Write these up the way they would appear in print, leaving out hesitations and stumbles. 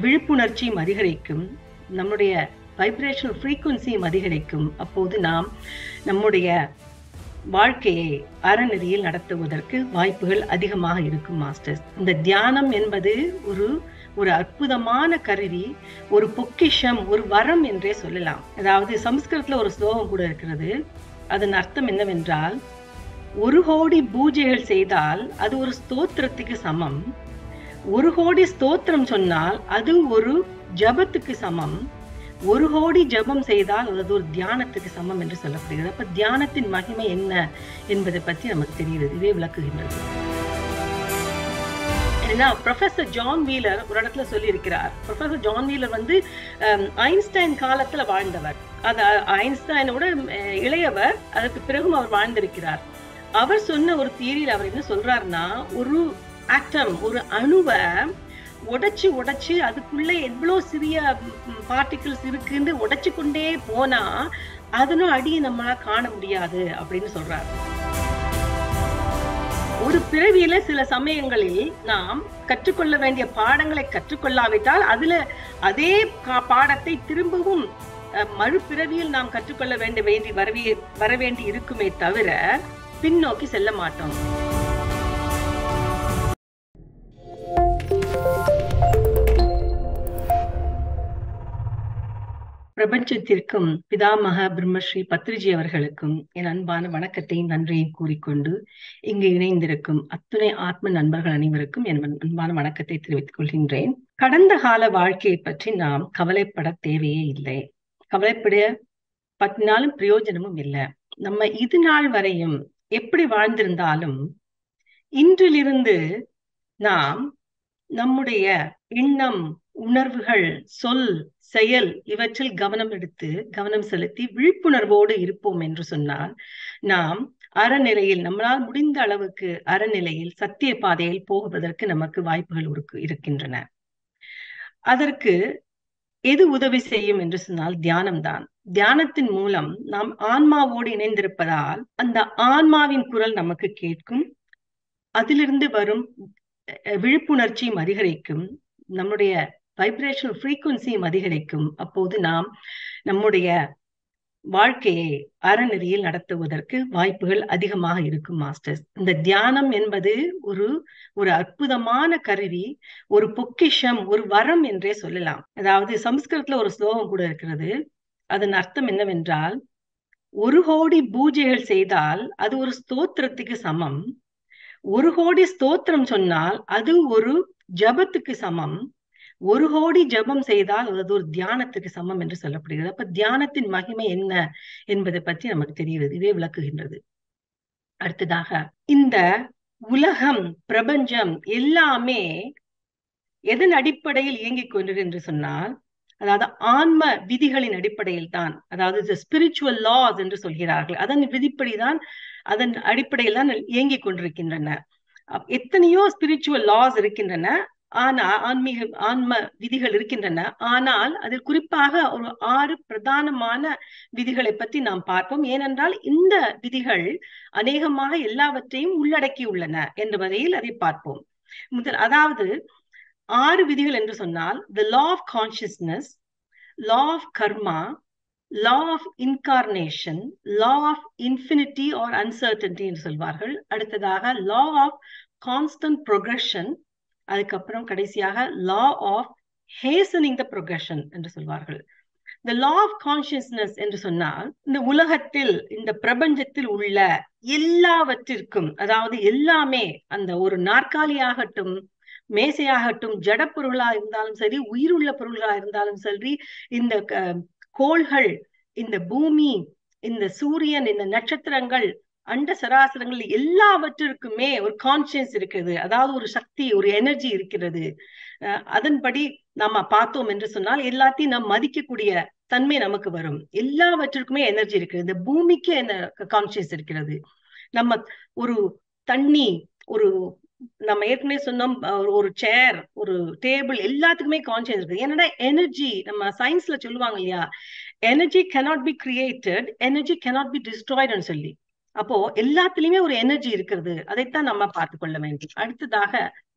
விழிப்புணர்ச்சியும் அதிகரிக்கும், நம்முடைய வைப்ரேஷனல் ஃப்ரீக்குவன்சியும் அதிகரிக்கும். அப்போது நாம் நம்முடைய வாழ்க்கையை அறநெறியில் நடத்துவதற்கு வாய்ப்புகள் அதிகமாக இருக்கும் மாஸ்டர்ஸ். இந்த தியானம் என்பது ஒரு அற்புதமான கருவி, ஒரு பொக்கிஷம், ஒரு வரம் என்றே சொல்லலாம். அதாவது சமஸ்கிருதத்துல ஒரு ஸ்லோகம் கூட இருக்கிறது. அதன் அர்த்தம் என்னவென்றால், 1 கோடி பூஜைகள் செய்தால் அது ஒரு ஸ்தோத்திரத்துக்கு சமம், 1 கோடி ஸ்தோத்திரம் சொன்னால் அது ஒரு ஜபத்துக்கு சமம், 1 கோடி ஜபம் செய்தால் அது ஒரு தியானத்துக்கு சமம் என்று சொல்லப்படுகிறது. அப்ப தியானத்தின் மகிமை என்ன என்பதை பற்றி நமக்கு தெரிகிறது. இதே விளக்குகின்றது. ஏன்னா ப்ரொஃபசர் ஜான் வீலர் ஒரு இடத்துல சொல்லி இருக்கிறார். ப்ரொஃபசர் ஜான் வீலர் ஐன்ஸ்டைன் காலத்துல வாழ்ந்தவர். அது ஐன்ஸ்டைனோட இளையவர். அதற்கு பிறகும் அவர் வாழ்ந்திருக்கிறார். அவர் சொன்ன ஒரு தியரியில் அவர் என்ன சொல்றாருன்னா, ஒரு ஆட்டம், ஒரு அணுவை உடைச்சு அதுக்குள்ள எவ்வளவு சிறிய பார்ட்டிகிள்ஸ் இருக்குன்னு உடைச்சு கொண்டே போனா அதனும் அடியை நம்மளால காண முடியாது அப்படின்னு சொல்றாரு. ஒரு பிறவியில சில சமயங்களில் நாம் கற்றுக்கொள்ள வேண்டிய பாடங்களை கற்றுக்கொள்ளாவிட்டால் அதே பாடத்தை திரும்பவும் மறுபிறவியில் நாம் கற்றுக்கொள்ள வர வேண்டி இருக்குமே தவிர பின்னோக்கி செல்ல மாட்டோம். பிரபஞ்சத்திற்கும் பிதாமக பிரம்மஸ்ரீ பத்ரிஜி அவர்களுக்கும் என் அன்பான வணக்கத்தையும் நன்றியையும் கூறிக்கொண்டு இங்கு இணைந்திருக்கும் அத்துணை ஆத்ம நண்பர்கள் அனைவருக்கும் என் அன்பான வணக்கத்தை தெரிவித்துக் கொள்கின்றேன். கடந்த கால வாழ்க்கையை பற்றி நாம் கவலைப்பட தேவையே இல்லை. கவலைப்படினாலும் பிரயோஜனமும் இல்லை. நம்ம இது நாள் வரையும் எப்படி வாழ்ந்திருந்தாலும் இன்றிலிருந்து நாம் நம்முடைய எண்ணம், உணர்வுகள், சொல், செயல் இவற்றில் கவனம் செலுத்தி விழிப்புணர்வோடு இருப்போம் என்று சொன்னால் நாம் அறநிலையில், நம்மளால் முடிந்த அளவுக்கு அறநிலையில் சத்திய பாதையில் போவதற்கு நமக்கு வாய்ப்புகள் இருக்கின்றன. அதற்கு எது உதவி செய்யும் என்று சொன்னால் தியானம்தான். தியானத்தின் மூலம் நாம் ஆன்மாவோடு இணைந்திருப்பதால் அந்த ஆன்மாவின் குரல் நமக்கு கேட்கும். அதிலிருந்து வரும் விழிப்புணர்ச்சியும் அதிகரிக்கும், நம்முடைய வைப்ரேஷனல் ஃப்ரீக்குவன்சியும் அதிகரிக்கும். அப்போது நாம் நம்முடைய வாழ்க்கையை அறநெறியில் நடத்துவதற்கு வாய்ப்புகள் அதிகமாக இருக்கும் மாஸ்டர்ஸ். இந்த தியானம் என்பது ஒரு அற்புதமான கருவி, ஒரு பொக்கிஷம், ஒரு வரம் என்றே சொல்லலாம். அதாவது சமஸ்கிருதத்துல ஒரு ஸ்லோகம் கூட இருக்கிறது. அதன் அர்த்தம் என்னவென்றால், 1 கோடி பூஜைகள் செய்தால் அது ஒரு ஸ்தோத்திரத்துக்கு சமம், 1 கோடி ஸ்தோத்திரம் சொன்னால் அது ஒரு ஜபத்துக்கு சமம், 1 கோடி ஜபம் செய்தால் அது ஒரு தியானத்துக்கு சமம் என்று சொல்லப்படுகிறது. அப்ப தியானத்தின் மகிமை என்ன என்பதை பற்றி நமக்கு தெரிகிறது. இதே விளக்குகின்றது. அடுத்ததாக, இந்த உலகம், பிரபஞ்சம் எல்லாமே எதன் அடிப்படையில் இயங்கிக் கொண்டது என்று சொன்னால், அதாவது ஆன்ம விதிகளின் அடிப்படையில் தான். அதாவது ஸ்பிரிச்சுவல் லாஸ் என்று சொல்கிறார்கள். அதன் அடிப்படையில் தான் இயங்கிக் கொண்டிருக்கின்றன. எத்தனையோ ஸ்பிரிச்சுவல் லாஸ் இருக்கின்றன, ஆன்ம விதிகள் இருக்கின்றன. ஆனால் அதில் குறிப்பாக ஒரு 6 பிரதானமான விதிகளை பற்றி நாம் பார்ப்போம். ஏனென்றால் இந்த விதிகள் அநேகமாக எல்லாவற்றையும் உள்ளடக்கி உள்ளன என்ற வகையில் அதை பார்ப்போம். அதாவது 6 விதிகள் என்று சொன்னால், the law of consciousness, law of karma, law of incarnation, law of infinity or uncertainty என்று சொல்வார்கள். அடுத்ததாக law of constant progression, அதுக்கப்புறம் கடைசியாக law of hastening the progression என்று சொல்வார்கள். the law of consciousness என்று சொன்னால், இந்த உலகத்தில், இந்த பிரபஞ்சத்தில் உள்ள எல்லாவற்றிற்கும், அதாவது எல்லாமே, அந்த ஒரு நாற்காலியாகட்டும், மேசையாகட்டும், ஜட பொருளாக இருந்தாலும் சரி, உயிருள்ள பொருளாக இருந்தாலும் சரி, இந்த கோள்கள், இந்த பூமி, இந்த சூரியன், இந்த நட்சத்திரங்கள், அண்ட சராசரங்கள் எல்லாவற்றிற்குமே ஒரு கான்சியஸ் இருக்கிறது. அதாவது ஒரு சக்தி, ஒரு எனர்ஜி இருக்கிறது. அதன்படி நாம பார்த்தோம் என்று சொன்னால் எல்லாத்தையும் நாம் மதிக்கக்கூடிய தன்மை நமக்கு வரும். எல்லாவற்றிற்குமே எனர்ஜி இருக்கிறது. இந்த பூமிக்கு என்ன கான்சியஸ் இருக்கிறது. நம்ம ஒரு தண்ணி, நம்ம ஏற்கனவே சொன்னோம், ஒரு சேர், ஒரு டேபிள், எல்லாத்துக்குமே கான்சியஸ் இருக்கு. ஏன்னா எனர்ஜி, நம்ம சயின்ஸ்ல சொல்லுவாங்க இல்லையா, energy cannot be created, energy cannot be destroyed சொல்லி. அப்போ எல்லாத்துலயுமே ஒரு எனர்ஜி இருக்கிறது, அதைத்தான் நம்ம பார்த்து கொள்ள வேண்டும். அடுத்ததாக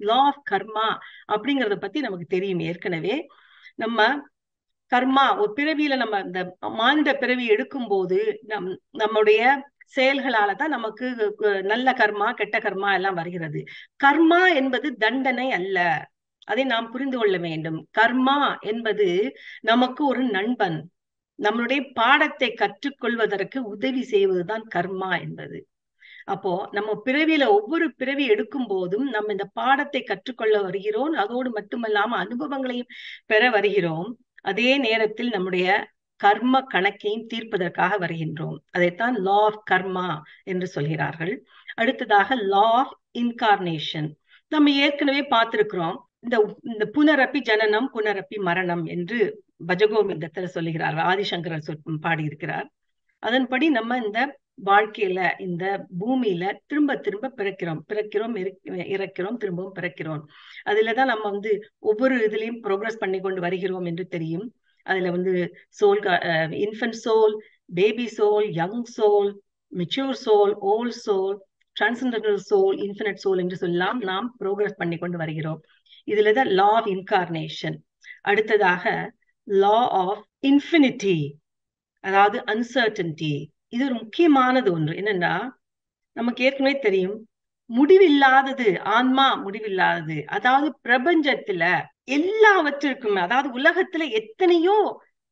லா ஆஃப் கர்மா அப்படிங்கறத பத்தி நமக்கு தெரியும் ஏற்கனவே. நம்ம கர்மா ஒரு பிறவியில நம்ம இந்த மானிட பிறவி எடுக்கும் போது நம்முடைய செயல்களால தான் நமக்கு நல்ல கர்மா கெட்ட கர்மா எல்லாம் வருகிறது. கர்மா என்பது தண்டனை அல்ல, அதை நாம் புரிந்து கொள்ள வேண்டும். கர்மா என்பது நமக்கு ஒரு நண்பன், நம்மளுடைய பாடத்தை கற்றுக்கொள்வதற்கு உதவி செய்வதுதான் கர்மா என்பது. அப்போ நம்ம பிறவியில ஒவ்வொரு பிறவி எடுக்கும் போதும் நம்ம இந்த பாடத்தை கற்றுக்கொள்ள வருகிறோம், அதோடு மட்டுமல்லாம அனுபவங்களையும் பெற வருகிறோம். அதே நேரத்தில் நம்முடைய கர்ம கணக்கையும் தீர்ப்பதற்காக வருகின்றோம். அதைத்தான் லா ஆஃப் கர்மா என்று சொல்கிறார்கள். அடுத்ததாக லா ஆஃப் இன்கார்னேஷன். நம்ம ஏற்கனவே பார்த்திருக்கிறோம், இந்த இந்த புனரப்பி ஜனனம் புனரப்பி மரணம் என்று பஜகோவிந்தத்துல சொல்லுகிறார்கள், ஆதிசங்கரர் பாடியிருக்கிறார். அதன்படி நம்ம இந்த வாழ்க்கையில இந்த பூமியில திரும்ப திரும்ப பிறக்கிறோம் இறக்கிறோம் திரும்பவும் பிறக்கிறோம். அதுலதான் நம்ம ஒவ்வொரு இதுலயும் ப்ரோக்ரஸ் பண்ணி கொண்டு வருகிறோம் என்று தெரியும். அதுல soul, infant soul, baby soul, young soul, mature soul, old soul, transcendental soul, infinite soul என்று சொல்லலாம் நாம் ப்ரோக்ரஸ் பண்ணி கொண்டு வருகிறோம். இதுலதான் லா ஆஃப் இன்கார்னேஷன். அடுத்ததாக லா ஆஃப் இன்ஃபினிட்டி, அதாவது அன்சர்டன்டி. இது ஒரு முக்கியமானது ஒன்று. என்னன்னா, நமக்கு ஏற்கனவே தெரியும், முடிவில்லாதது ஆன்மா, முடிவில்லாதது. அதாவது பிரபஞ்சத்துல எல்லாவற்றிற்கும், அதாவது உலகத்துல எத்தனையோ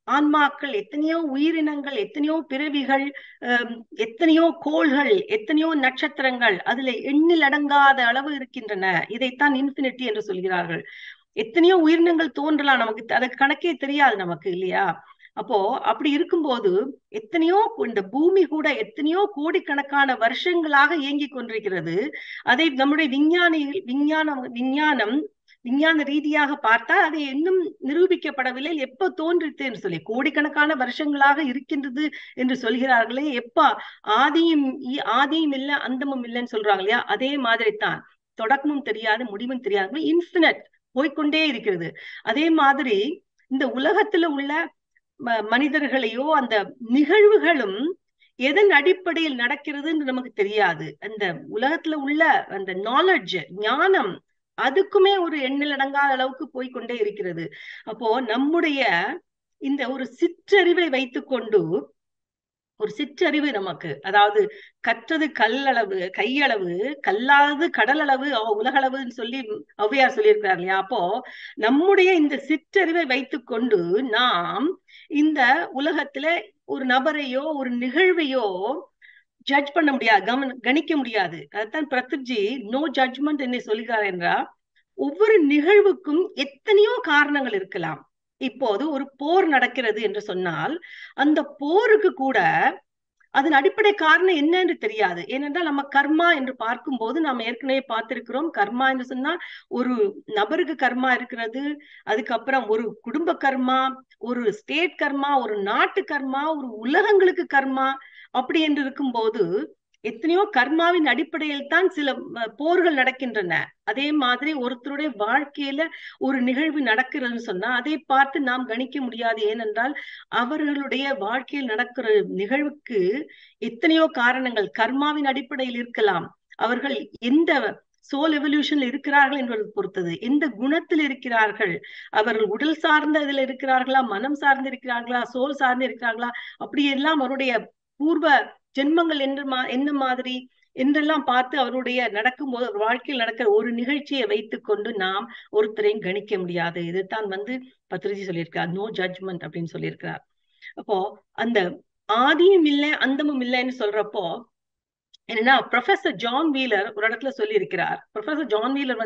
ஆன்மாக்கள், எத்தனையோ உயிரினங்கள், எத்தனையோ பிறவிகள், எத்தனையோ கோள்கள், எத்தனையோ நட்சத்திரங்கள், அதுல எண்ணில் அடங்காத அளவு இருக்கின்றன. இதைத்தான் இன்ஃபினிட்டி என்று சொல்கிறார்கள். எத்தனையோ உயிரினங்கள் தோன்றலாம், நமக்கு அதுக்கு கணக்கே தெரியாது நமக்கு, இல்லையா? அப்போ அப்படி இருக்கும்போது எத்தனையோ, இந்த பூமி கூட எத்தனையோ கோடிக்கணக்கான வருஷங்களாக இயங்கி கொண்டிருக்கிறது. அதை நம்முடைய விஞ்ஞான ரீதியாக பார்த்தால் அதை இன்னும் நிரூபிக்கப்படவில்லை. எப்ப தோன்றித்து என்று சொல்லி கோடிக்கணக்கான வருஷங்களாக இருக்கின்றது என்று சொல்கிறார்களே, எப்ப ஆதியும் இல்லை அந்தமும் இல்லைன்னு சொல்றாங்க இல்லையா? அதே மாதிரி தான், தொடக்கமும் தெரியாது முடிவும் தெரியாது, இன்ஃபினிட், போய்கொண்டே இருக்கிறது. அதே மாதிரி இந்த உலகத்துல உள்ள மனிதர்களையோ அந்த நிகழ்வுகளும் எதன் அடிப்படையில் நடக்கிறது என்று நமக்கு தெரியாது. அந்த உலகத்துல உள்ள அந்த நாலேஜ், ஞானம், அதுக்குமே ஒரு எண்ணில் அடங்காத அளவுக்கு போய்கொண்டே இருக்கிறது. அப்போ நம்முடைய இந்த ஒரு சிற்றறிவை வைத்துக்கொண்டு, ஒரு சிற்றறிவு நமக்கு, அதாவது கற்றது கல்லளவு கையளவு, கல்லாதது கடல் அளவு உலகளவுன்னு சொல்லி ஔவையார் சொல்லியிருக்கிறார் இல்லையா? அப்போ நம்முடைய இந்த சிற்றறிவை வைத்துக்கொண்டு நாம் இந்த உலகத்துல ஒரு நபரையோ ஒரு நிகழ்வையோ ஜட்ஜ் பண்ண முடியாது, கணிக்க முடியாது. அதுதான் பிரத்யஜி நோ ஜட்ஜ்மெண்ட் என்ன சொல்கிறார் என்றால், ஒவ்வொரு நிகழ்வுக்கும் எத்தனையோ காரணங்கள் இருக்கலாம். இப்போது ஒரு போர் நடக்கிறது என்று சொன்னால், அந்த போருக்கு கூட அதன் அடிப்படை காரணம் என்ன என்று தெரியாது. ஏனென்றால் நம்ம கர்மா என்று பார்க்கும் போது நாம் ஏற்கனவே பார்த்திருக்கிறோம், கர்மா என்று சொன்னா ஒரு நபருக்கு கர்மா இருக்கிறது, அதுக்கப்புறம் ஒரு குடும்ப கர்மா, ஒரு ஸ்டேட் கர்மா, ஒரு நாட்டு கர்மா, ஒரு உலகங்களுக்கு கர்மா, அப்படி என்று இருக்கும் போது எத்தனையோ கர்மாவின் அடிப்படையில் தான் சில போர்கள் நடக்கின்றன. அதே மாதிரி ஒருத்தருடைய வாழ்க்கையில ஒரு நிகழ்வு நடக்கிறதுன்னு சொன்னா அதை பார்த்து நாம் கணிக்க முடியாது. ஏனென்றால் அவர்களுடைய வாழ்க்கையில் நடக்கிற நிகழ்வுக்கு எத்தனையோ காரணங்கள் கர்மாவின் அடிப்படையில் இருக்கலாம். அவர்கள் எந்த சோல் எவல்யூஷன்ல இருக்கிறார்கள் என்பதை பொறுத்தது, எந்த குணத்தில் இருக்கிறார்கள், அவர்கள் உடல் சார்ந்த இதுல இருக்கிறார்களா, மனம் சார்ந்து இருக்கிறார்களா, சோல் சார்ந்து இருக்கிறார்களா, அப்படி எல்லாம் அவருடைய பூர்வ ஜென்மங்கள் என்ன மாதிரி என்றெல்லாம் பார்த்து அவருடைய நடக்கும்போது வாழ்க்கையில் நடக்கிற ஒரு நிகழ்ச்சியை வைத்துக் கொண்டு நாம் ஒருத்தரையும் கணிக்க முடியாது. இதுதான் பத்ரிஜி சொல்லியிருக்கார், நோ ஜட்ஜ்மெண்ட் அப்படின்னு சொல்லியிருக்கிறார். அப்போ அந்த ஆதியும் இல்லை அந்தமும் இல்லைன்னு சொல்றப்போ என்னன்னா, ப்ரொஃபசர் ஜான் வீலர் ஒரு இடத்துல சொல்லி இருக்கிறார். ப்ரொஃபசர் ஜான் வீலர்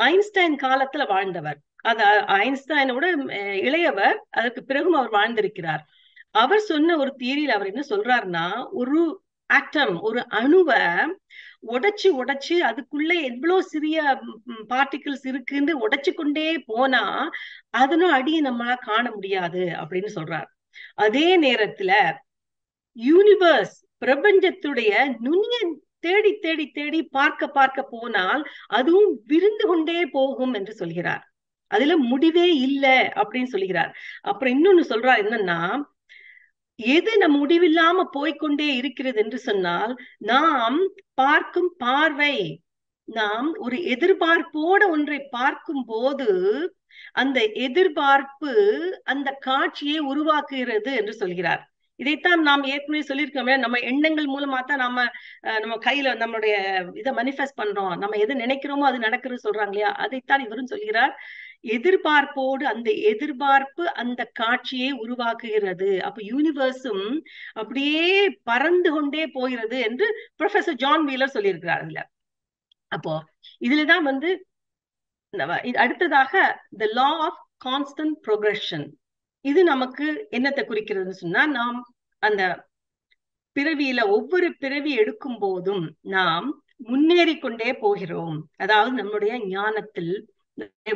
ஐன்ஸ்டைன் காலத்துல வாழ்ந்தவர். அது ஐன்ஸ்டைனோட இளையவர், அதற்கு பிறகும் அவர் வாழ்ந்திருக்கிறார். அவர் சொன்ன ஒரு தியரியில் அவர் என்ன சொல்றாருன்னா, ஒரு ஆட்டம், ஒரு அணுவை உடைச்சு அதுக்குள்ள எவ்வளவு சிறிய பார்ட்டிகிள்ஸ் இருக்குன்னு உடைச்சு கொண்டே போனா அதனும் அடியை நம்மளால காண முடியாது அப்படின்னு சொல்றார். அதே நேரத்துல யூனிவர்ஸ், பிரபஞ்சத்துடைய நுண்ணிய தேடி தேடி தேடி பார்க்க போனால் அதுவும் விரிந்து கொண்டே போகும் என்று சொல்கிறார். அதுல முடிவே இல்லை அப்படின்னு சொல்கிறார். அப்புறம் இன்னொன்னு சொல்றார், என்னன்னா எது நம் முடிவில்லாம போய்கொண்டே இருக்கிறது என்று சொன்னால், நாம் பார்க்கும் பார்வை, நாம் ஒரு எதிர்பார்ப்போட ஒன்றை பார்க்கும் போது அந்த எதிர்பார்ப்பு அந்த காட்சியை உருவாக்குகிறது என்று சொல்கிறார். இதைத்தான் நாம் ஏற்கனவே சொல்லியிருக்கோமே, நம்ம எண்ணங்கள் மூலமா தான் நம்ம கையில நம்மளுடைய இதை மனிஃபெஸ்ட் பண்றோம், நம்ம எதை நினைக்கிறோமோ அது நடக்கிறது சொல்றாங்க இல்லையா, அதைத்தான் இவரும் சொல்கிறார். எதிர்பார்ப்போடு அந்த எதிர்பார்ப்பு அந்த காட்சியை உருவாக்குகிறது. அப்ப யூனிவர்ஸும் அப்படியே பறந்து கொண்டே போகிறது என்று ப்ரொஃபசர் ஜான் வீலர் சொல்லியிருக்கிறார் இதுல. அப்போ இதுலதான் அடுத்ததாக the law of constant progression. இது நமக்கு என்னத்தை குறிக்கிறதுன்னு சொன்னா, நாம் அந்த பிறவியில ஒவ்வொரு பிறவி எடுக்கும் போதும் நாம் முன்னேறி கொண்டே போகிறோம். அதாவது நம்முடைய ஞானத்தில்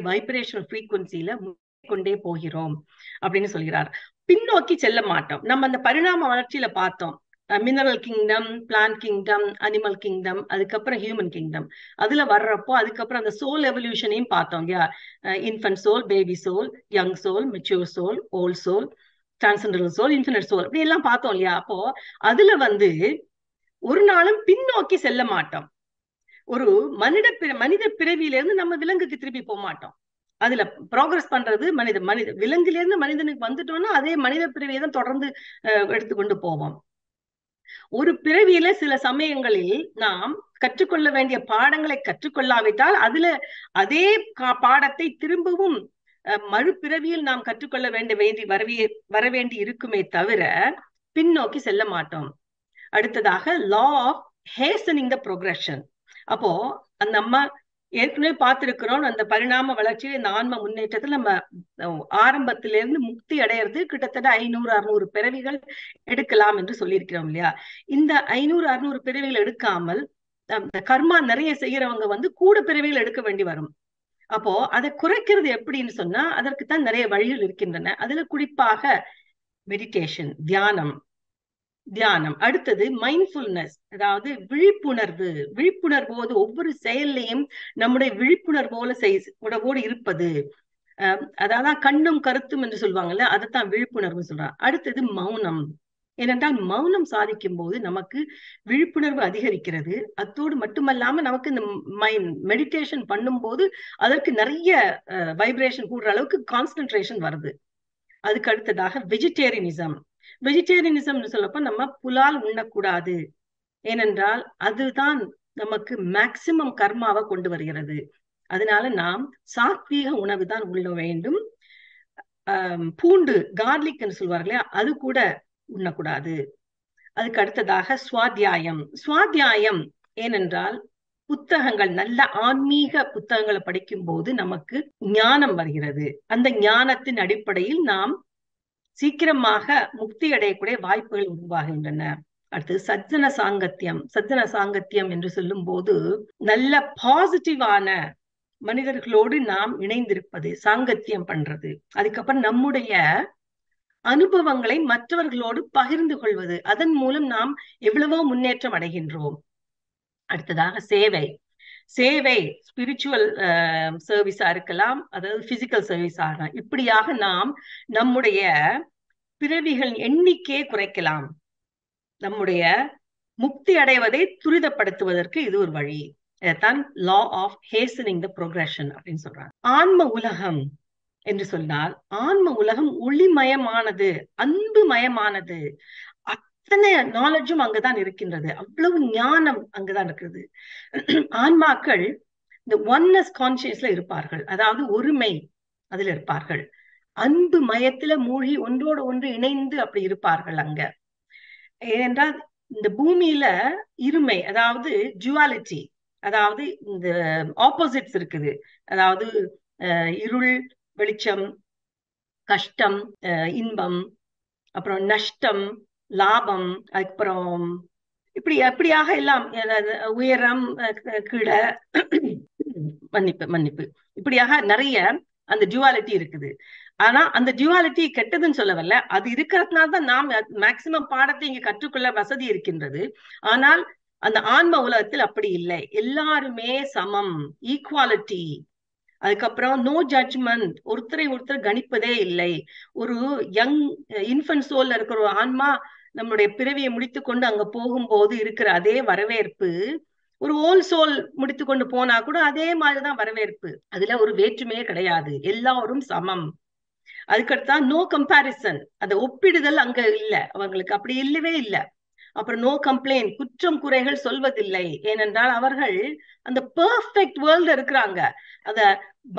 வைப்ரேஷனல் ஃப்ரீக்வன்சில முன்னேறி கொண்டே போகிறோம் அப்படின்னு சொல்கிறார். பின்னோக்கி செல்ல மாட்டோம். நம்ம அந்த பரிணாம வளர்ச்சியில பார்த்தோம், mineral kingdom, plant kingdom, animal kingdom, அதுக்கப்புறம் ஹியூமன் கிங்டம். அதுல வர்றப்போ அதுக்கப்புறம் அந்த சோல் எவல்யூஷனையும் பார்த்தோம் இல்லையா, infant soul, baby soul, young soul, mature soul, old soul, transcendental soul, infinite soul, இப்படி எல்லாம் பார்த்தோம் இல்லையா. அப்போ அதுல ஒரு நாளும் பின்னோக்கி செல்ல மாட்டோம். ஒரு மனித பிறவியிலிருந்து நம்ம விலங்குக்கு திருப்பி போக மாட்டோம். அதுல ப்ரோக்ரஸ் பண்றது மனித விலங்கிலிருந்து மனிதனுக்கு வந்துட்டோம்னா அதே மனித பிறவியை தான் தொடர்ந்து எடுத்துக்கொண்டு போவோம். ஒரு பிறவியில சில சமயங்களில் நாம் கற்றுக்கொள்ள வேண்டிய பாடங்களை கற்றுக்கொள்ளாவிட்டால் அதுல அதே பாடத்தை திரும்பவும் மறுபிறவியில் நாம் கற்றுக்கொள்ள வர வேண்டி இருக்குமே தவிர பின்னோக்கி செல்ல மாட்டோம். அடுத்ததாக லா ஆஃப் ஹேஸ்டனிங் த ப்ரோக்ரஷன். அப்போ நம்ம ஏற்கனவே பார்த்திருக்கிறோம், அந்த பரிணாம வளர்ச்சியில் இந்த ஆன்ம முன்னேற்றத்தில் நம்ம ஆரம்பத்திலிருந்து முக்தி அடையிறது கிட்டத்தட்ட 500-600 பிறவிகள் எடுக்கலாம் என்று சொல்லியிருக்கிறோம் இல்லையா. இந்த 500-600 பிறவிகள் எடுக்காமல் கர்மா நிறைய செய்யறவங்க கூட பிறவிகள் எடுக்க வேண்டி வரும். அப்போ அதை குறைக்கிறது எப்படின்னு சொன்னா அதற்குத்தான் நிறைய வழிகள் இருக்கின்றன. அதுல குறிப்பாக மெடிடேஷன், தியானம். அடுத்தது மைண்ட்ஃபுல்னஸ், அதாவது விழிப்புணர்வோடு ஒவ்வொரு செயல்லையும் நம்முடைய விழிப்புணர்வோடு இருப்பது. அதாவது கண்ணும் கருத்தும் என்று சொல்லுவாங்கல்ல, அதைத்தான் விழிப்புணர்வு சொல்றாங்க. அடுத்தது மௌனம். ஏனென்றால் மௌனம் சாதிக்கும் போது நமக்கு விழிப்புணர்வு அதிகரிக்கிறது. அத்தோடு மட்டுமல்லாம நமக்கு இந்த மெடிடேஷன் பண்ணும் போது அதற்கு நிறைய வைப்ரேஷன் கூடுற அளவுக்கு கான்சென்ட்ரேஷன் வருது. அதுக்கு அடுத்ததாக வெஜிடேரியனிசம் சொல்லப்ப நம்ம புலால் உண்ணக்கூடாது. ஏனென்றால் அதுதான் நமக்கு மேக்சிமம் கர்மாவை கொண்டு வருகிறது. அதனால நாம் சாத்வீக உணவு தான் உண்ண வேண்டும். பூண்டு, கார்லிக் என்று சொல்வார் இல்லையா, அது கூட உண்ணக்கூடாது. அதுக்கு அடுத்ததாக சுவாத்தியாயம். ஏனென்றால் புத்தகங்கள், நல்ல ஆன்மீக புத்தகங்களை படிக்கும் போது நமக்கு ஞானம் வருகிறது. அந்த ஞானத்தின் அடிப்படையில் நாம் சீக்கிரமாக முக்தி அடையக்கூடிய வாய்ப்புகள் உருவாகின்றன. அடுத்தது சஜ்ஜன சாங்கத்தியம் என்று சொல்லும் போது நல்ல பாசிட்டிவான மனிதர்களோடு நாம் இணைந்திருப்பது, சாங்கத்தியம் பண்றது. அதுக்கப்புறம் நம்முடைய அனுபவங்களை மற்றவர்களோடு பகிர்ந்து கொள்வது, அதன் மூலம் நாம் எவ்வளவோ முன்னேற்றம் அடைகின்றோம். அடுத்ததாக சேவை ஸ்பிரிச்சுவல் சர்வீஸா இருக்கலாம், அதாவது பிசிக்கல் சர்வீஸ் ஆகலாம். இப்படியாக நாம் நம்முடைய பிறவிகள் எண்ணிக்கையை குறைக்கலாம். நம்முடைய முக்தி அடைவதை துரிதப்படுத்துவதற்கு இது ஒரு வழி. இதைத்தான் லா ஆஃப் ஹேஸ்டனிங் த ப்ரோக்ரஷன் அப்படின்னு சொல்றாங்க. ஆன்ம உலகம் என்று சொன்னால், ஆன்ம உலகம் ஒளிமயமானது, அன்பு மயமானது. அத்தனை நாலேஜும் அங்கதான் இருக்கின்றது, அவ்வளவு ஞானம் அங்கதான் இருக்கிறது. ஆன்மாக்கள் இந்த ஒன்னஸ் கான்சியஸ்ல இருப்பார்கள், அதாவது ஒருமை அதுல இருப்பார்கள். அன்பு மயத்துல மூழ்கி ஒன்றோடு ஒன்று இணைந்து அப்படி இருப்பார்கள் அங்க. ஏனென்றால் இந்த பூமியில இருமை, அதாவது ஜுவாலிட்டி, அதாவது இந்த ஆப்போசிட்ஸ் இருக்குது. அதாவது இருள், வெளிச்சம், கஷ்டம், இன்பம், அப்புறம் நஷ்டம், லாபம், அப்புறம் இப்படியாக எல்லாம், உயரம், கீழே, மன்னிப்பு, இப்படியாக நிறைய அந்த டியூவாலிட்டி இருக்குது. ஆனா அந்த டியூவாலிட்டி கெட்டதுன்னு சொல்ல வரல, அது இருக்கிறதுனால தான் நாம் மேக்சிமம் பாடத்தை இங்க கற்றுக்கொள்ள வசதி இருக்கின்றது. ஆனால் அந்த ஆன்ம உலகத்தில் அப்படி இல்லை, எல்லாருமே சமம், ஈக்குவாலிட்டி. அதுக்கப்புறம் நோ ஜட்ஜ்மெண்ட், ஒருத்தரை ஒருத்தர் கணிப்பதே இல்லை. ஒரு யங் இன்ஃபன்ட் சோல்ல இருக்கிற ஒரு ஆன்மா நம்மளுடைய பிறவியை முடித்து கொண்டு அங்க போகும்போது இருக்கிற அதே வரவேற்பு ஒரு ஓல் சோல் முடித்து கொண்டு போனா கூட அதே மாதிரிதான் வரவேற்பு. அதுல ஒரு வேற்றுமையே கிடையாது, எல்லாரும் சமம். அதுக்கடுத்தா நோ கம்பாரிசன், அந்த ஒப்பிடுதல் அங்க இல்ல, அவங்களுக்கு அப்படி இல்லவே இல்லை. அப்புறம் நோ கம்ப்ளைண்ட், குற்றம் குறைகள் சொல்வதில்லை. ஏனென்றால் அவர்கள் அந்த பெர்ஃபெக்ட் வேர்ல்டு இருக்கிறாங்க. அத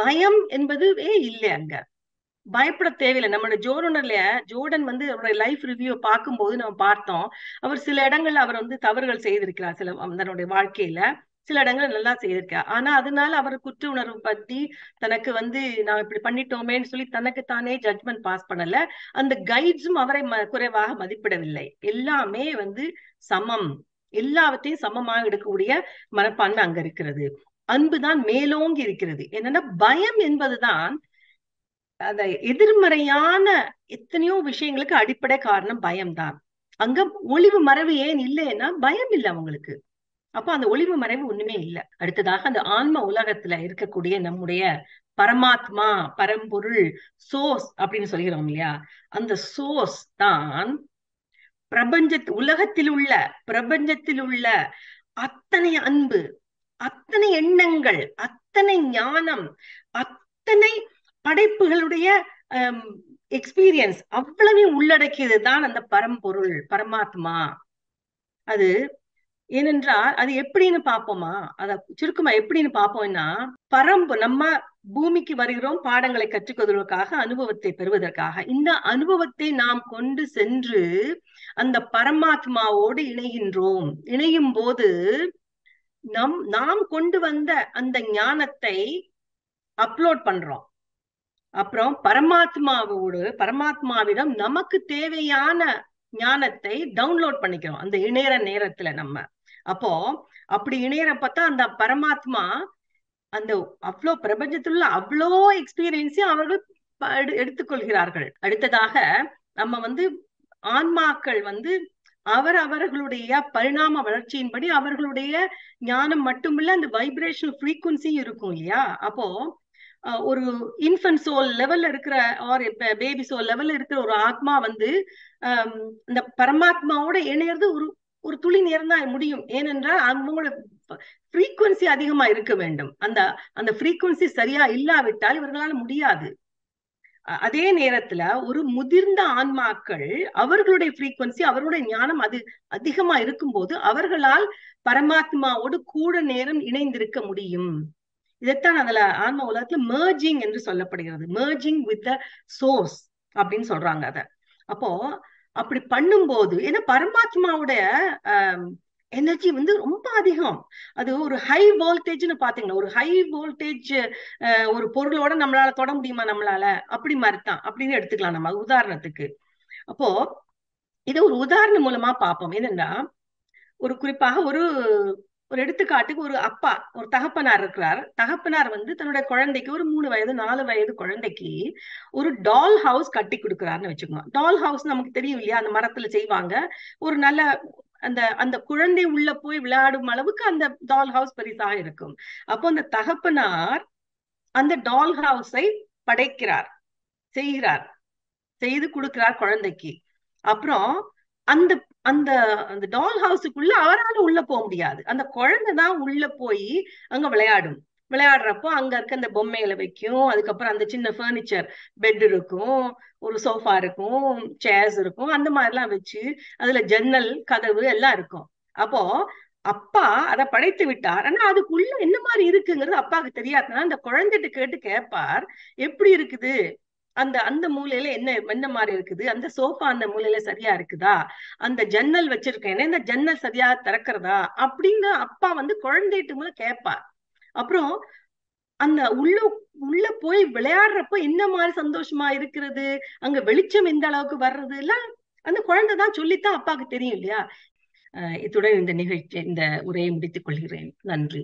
பயம் என்பதுவே இல்லை அங்க, பயப்பட தேவையில்லை. நம்மளோட ஜோர்டன் வந்து அவருடைய லைஃப் ரிவ்யூ பார்க்கும்போது நம்ம பார்த்தோம், அவர் சில இடங்கள்ல அவர் வந்து தவறுகள் செய்திருக்கிறார், சில தன்னுடைய வாழ்க்கையில சில இடங்கள் நல்லா செய்திருக்கார். ஆனா அதனால அவர் குற்ற உணர்வு பத்தி தனக்கு வந்து நான் இப்படி பண்ணிட்டோமேன்னு சொல்லி தனக்கு தானே ஜட்மெண்ட் பாஸ் பண்ணல. அந்த கைட்ஸும் அவரை குறைவாக மதிப்பிடவில்லை. எல்லாமே வந்து சமம், எல்லாவற்றையும் சமமாக எடுக்கக்கூடிய மனப்பான்மை அங்க இருக்கிறது. அன்புதான் மேலோங்கி இருக்கிறது. என்னன்னா பயம் என்பதுதான் அந்த எதிர்மறையான எத்தனையோ விஷயங்களுக்கு அடிப்படை காரணம் பயம்தான். அங்க ஒளிவு மறைவு ஏன் இல்லைன்னா பயம் இல்லை அவங்களுக்கு. அப்ப அந்த ஒளிவு மறைவு ஒண்ணுமே இல்லை. அடுத்ததாக அந்த ஆன்ம உலகத்துல இருக்கக்கூடிய நம்முடைய பரமாத்மா, பரம்பொருள், சோர்ஸ் அப்படின்னு சொல்கிறோம் இல்லையா, அந்த சோர்ஸ் தான் பிரபஞ்சத்தில் உள்ள அத்தனை அன்பு, அத்தனை எண்ணங்கள், அத்தனை ஞானம், அத்தனை படைப்புகளுடைய எக்ஸ்பீரியன்ஸ் அவ்வளவையும் உள்ளடக்கியது தான் அந்த பரம்பொருள், பரமாத்மா. அது ஏனென்றால் அது எப்படின்னு பார்ப்போமா, அத சுருக்கமா எப்படின்னு பார்ப்போம்னா, நம்ம பூமிக்கு வருகிறோம் பாடங்களை கற்றுக்கொள்வதற்காக, அனுபவத்தை பெறுவதற்காக. இந்த அனுபவத்தை நாம் கொண்டு சென்று அந்த பரமாத்மாவோடு இணைகின்றோம். இணையும் போது நாம் கொண்டு வந்த அந்த ஞானத்தை அப்லோட் பண்றோம். அப்புறம் பரமாத்மாவிடம் நமக்கு தேவையான ஞானத்தை டவுன்லோட் பண்ணிக்கிறோம் அந்த இணையற நேரத்துல நம்ம. அப்போ அப்படி இணையறப்பதான் அந்த பரமாத்மா அந்த அவ்வளோ பிரபஞ்சத்துல அவ்வளோ எக்ஸ்பீரியன்ஸையும் அவர்கள் எடுத்துக்கொள்கிறார்கள். அடுத்ததாக நம்ம வந்து ஆன்மாக்கள் வந்து அவர்களுடைய பரிணாம வளர்ச்சியின்படி அவர்களுடைய ஞானம் மட்டுமில்ல, அந்த வைப்ரேஷன் ஃப்ரீக்வன்சி இருக்கும் இல்லையா. அப்போ ஒரு இன்ஃபன்ட் சோல் லெவல்ல இருக்கிற ஆர் பேபி சோல் லெவல்ல இருக்கிற ஒரு ஆத்மா வந்து இந்த பரமாத்மாவோட இணையறது ஒரு துளி நேரம் தான் முடியும். ஏனென்றால் அவங்களோட ஃப்ரீக்வன்சி அதிகமா இருக்க வேண்டும். அந்த ஃப்ரீக்வன்சி சரியா இல்லாவிட்டால் இவர்களால முடியாது. அதே நேரத்துல ஒரு முதிர்ந்த ஆன்மாக்கள் அவர்களுடைய ஃப்ரீக்வன்சி, அவர்களுடைய ஞானம் அது அதிகமா இருக்கும்போது அவர்களால் பரமாத்மாவோடு கூட நேரம் இணைந்திருக்க முடியும். இதைத்தான் அதுல ஆன்ம உலகத்துல மெர்ஜிங் என்று சொல்லப்படுகிறது. மெர்ஜிங் வித் த சோர்ஸ் அப்படின்னு சொல்றாங்க அத. அப்போ அப்படி பண்ணும்போது, ஏன்னா பரமாத்மாவுடைய எனர்ஜி வந்து ரொம்ப அதிகம். அது ஒரு ஹை வோல்டேஜ்னு பாத்தீங்கன்னா, ஒரு ஹை வோல்டேஜ் ஒரு பொருளோட நம்மளால தொட முடியுமா நம்மளால, அப்படி மாதிரிதான் அப்படின்னு எடுத்துக்கலாம் நம்ம உதாரணத்துக்கு. அப்போ இதை ஒரு உதாரணம் மூலமா பார்ப்போம். என்னன்னா, ஒரு குறிப்பாக ஒரு எடுத்துக்காட்டுக்கு ஒரு அப்பா, ஒரு தகப்பனார் இருக்கிறார். தகப்பனார் வந்து தன்னுடைய குழந்தைக்கு, ஒரு 3 வயது 4 வயது குழந்தைக்கு ஒரு டால் ஹவுஸ் கட்டி கொடுக்குறாருன்னு வச்சுக்கோங்க. டால் ஹவுஸ் நமக்கு தெரியும் இல்லையா, அந்த மரத்துல செய்வாங்க. ஒரு நல்ல அந்த அந்த குழந்தை உள்ள போய் விளையாடும் அளவுக்கு அந்த டால் ஹவுஸ் பெரிசாக இருக்கும். அப்போ அந்த தகப்பனார் அந்த டால் ஹவுஸை படைக்கிறார், செய்து கொடுக்கிறார் குழந்தைக்கு. அப்புறம் அந்த அந்த அந்த டால் ஹவுஸுக்குள்ள அவரால் உள்ள போக முடியாது. அந்த குழந்தைதான் உள்ள போய் அங்க விளையாடுறப்போ அங்க இருக்க அந்த பொம்மைகளை வைக்கும். அதுக்கப்புறம் அந்த சின்ன பர்னிச்சர், பெட் இருக்கும், ஒரு சோஃபா இருக்கும், சேர்ஸ் இருக்கும், அந்த மாதிரிலாம் வச்சு அதுல ஜன்னல் கதவு எல்லாம் இருக்கும். அப்போ அப்பா அதை படைத்து விட்டார். ஆனா அதுக்குள்ள என்ன மாதிரி இருக்குங்கிறது அப்பாவுக்கு தெரியாதுன்னா அந்த குழந்தைகிட்ட கேட்பார், எப்படி இருக்குது, அந்த அந்த மூலையில என்ன மாதிரி இருக்குது, அந்த சோஃபா அந்த மூலையில சரியா இருக்குதா, அந்த ஜன்னல் வச்சிருக்கேன் இந்த ஜன்னல் சரியா திறக்கிறதா அப்படின்னு அப்பா வந்து குழந்தைகிட்ட மூலம் கேட்பார். அப்புறம் அந்த உள்ள போய் விளையாடுறப்போ என்ன மாதிரி சந்தோஷமா இருக்கிறது, அங்க வெளிச்சம் எந்த அளவுக்கு வர்றது எல்லாம் அந்த குழந்தைதான் சொல்லித்தான் அப்பாவுக்கு தெரியும் இல்லையா. இத்துடன் இந்த உரையை முடித்துக் கொள்கிறேன். நன்றி.